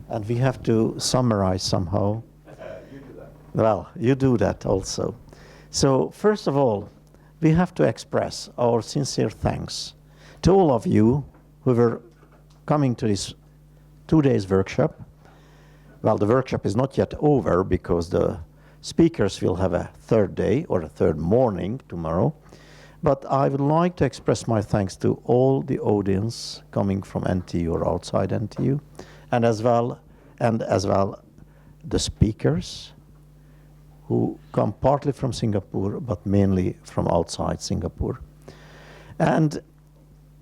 and we have to summarize somehow. You do that. Well, you do that also. So first of all, we have to express our sincere thanks to all of you who were coming to this 2 days workshop. Well, the workshop is not yet over because the speakers will have a third day or a third morning tomorrow. But I would like to express my thanks to all the audience coming from NTU or outside NTU, and as well the speakers who come partly from Singapore, but mainly from outside Singapore. And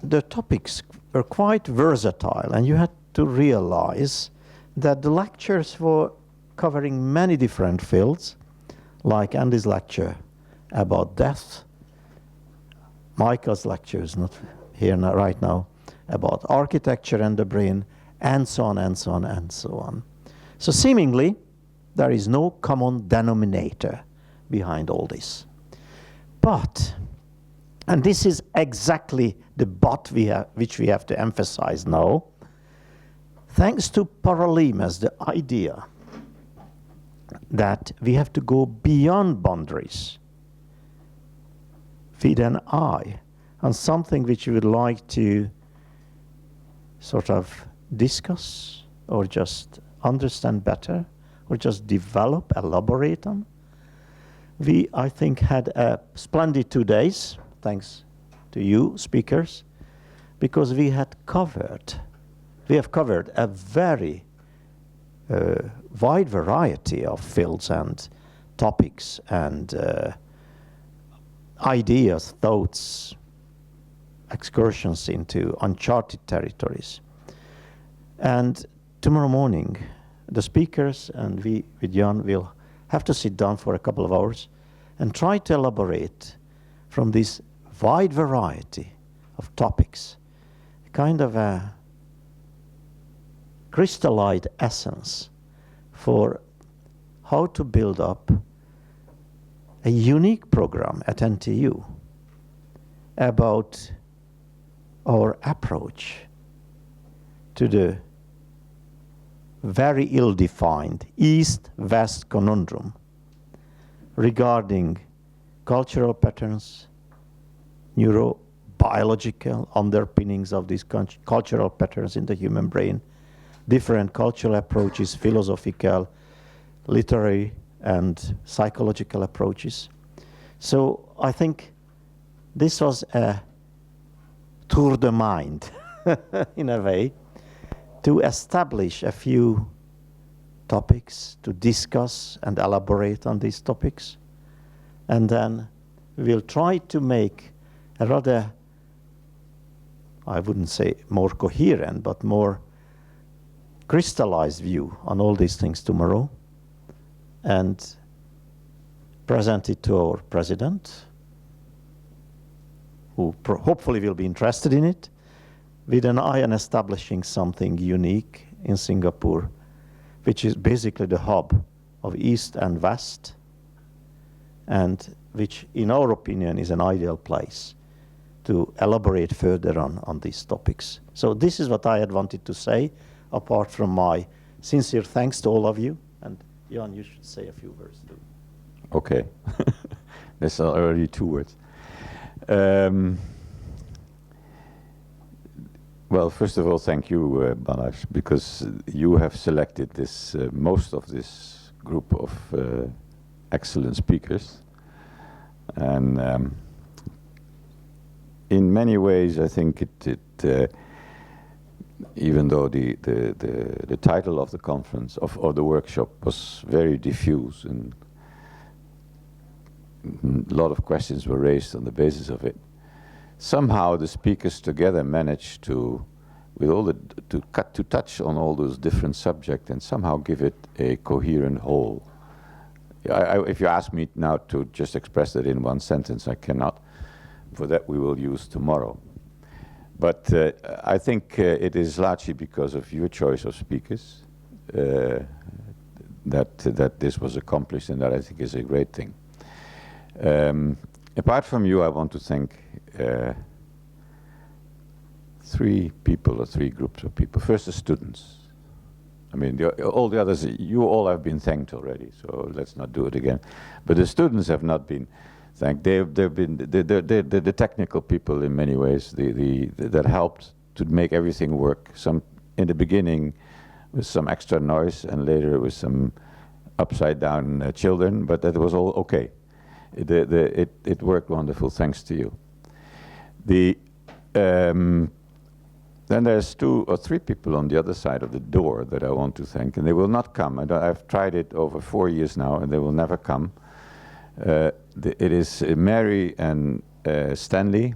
the topics were quite versatile, and you had to realize that the lectures were covering many different fields, like Andy's lecture about death, Michael's lecture is not here now, right now, about architecture and the brain, and so on, and so on, and so on. So seemingly, there is no common denominator behind all this. But, and this is exactly the but which we have to emphasize now, thanks to paralemas, the idea that we have to go beyond boundaries with an eye on something which we would like to sort of discuss or just understand better or just develop, elaborate on. We, I think, had a splendid 2 days, thanks to you speakers, because we have covered a very wide variety of fields and topics and ideas, thoughts, excursions into uncharted territories. And tomorrow morning, the speakers and we with Jan will have to sit down for a couple of hours and try to elaborate from this wide variety of topics, a kind of a crystallized essence for how to build up a unique program at NTU about our approach to the very ill-defined East-West conundrum regarding cultural patterns, neurobiological underpinnings of these cultural patterns in the human brain, different cultural approaches, philosophical, literary, and psychological approaches. So I think this was a tour de mind, in a way, to establish a few topics, to discuss and elaborate on these topics. And then we'll try to make a rather, I wouldn't say more coherent, but more crystallized view on all these things tomorrow and present it to our president, who hopefully will be interested in it, with an eye on establishing something unique in Singapore, which is basically the hub of East and West, and which, in our opinion, is an ideal place to elaborate further on these topics. So this is what I had wanted to say, apart from my sincere thanks to all of you. And Jan, you should say a few words too. Okay. That's already 2 words. Well, first of all, thank you, Balázs, because you have selected this most of this group of excellent speakers, and in many ways, I think it even though the title of the conference of the workshop was very diffuse and a lot of questions were raised on the basis of it, somehow the speakers together managed to, to touch on all those different subjects and somehow give it a coherent whole. If you ask me now to just express that in one sentence, I cannot. For that we will use tomorrow. But I think it is largely because of your choice of speakers that this was accomplished, and that I think is a great thing. Apart from you, I want to thank 3 people or 3 groups of people. First, the students. I mean, all the others, you all have been thanked already, so let's not do it again. But the students have not been thanked. They've been the technical people in many ways, that helped to make everything work. Some in the beginning with some extra noise, and later with some upside down children, but that was all okay. It worked wonderful, thanks to you. Then there's 2 or 3 people on the other side of the door that I want to thank, and they will not come. I've tried it over 4 years now, and they will never come. It is Mary and Stanley,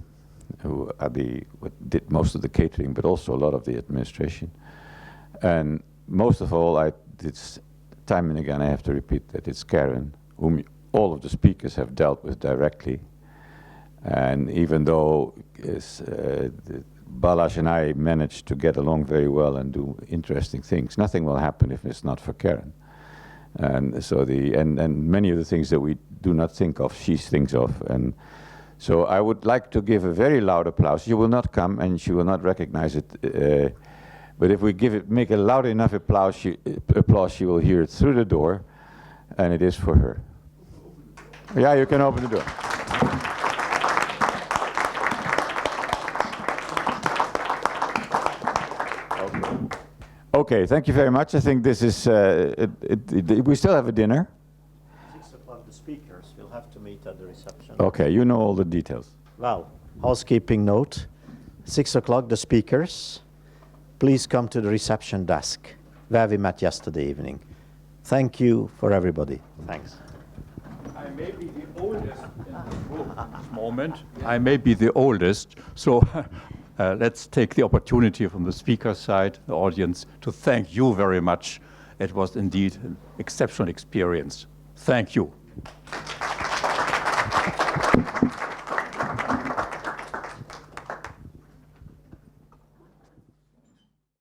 who are did most of the catering, but also a lot of the administration. And most of all, time and again I have to repeat that it's Karen, whom all of the speakers have dealt with directly. And even though Balázs and I managed to get along very well and do interesting things, nothing will happen if it's not for Karen. And so and many of the things that we do not think of, she thinks of. And so I would like to give a very loud applause. She will not come and she will not recognize it. But if we make a loud enough applause, she will hear it through the door, and it is for her. Yeah, you can open the door. Okay, thank you very much. I think this is, we still have a dinner. 6 o'clock, the speakers will have to meet at the reception. Okay, you know all the details. Well, housekeeping note, 6 o'clock, the speakers, please come to the reception desk where we met yesterday evening. Thank you for everybody. Thanks. I may be the oldest in the room at this moment. I may be the oldest, so let's take the opportunity from the speaker side, the audience, to thank you very much. It was indeed an exceptional experience. Thank you.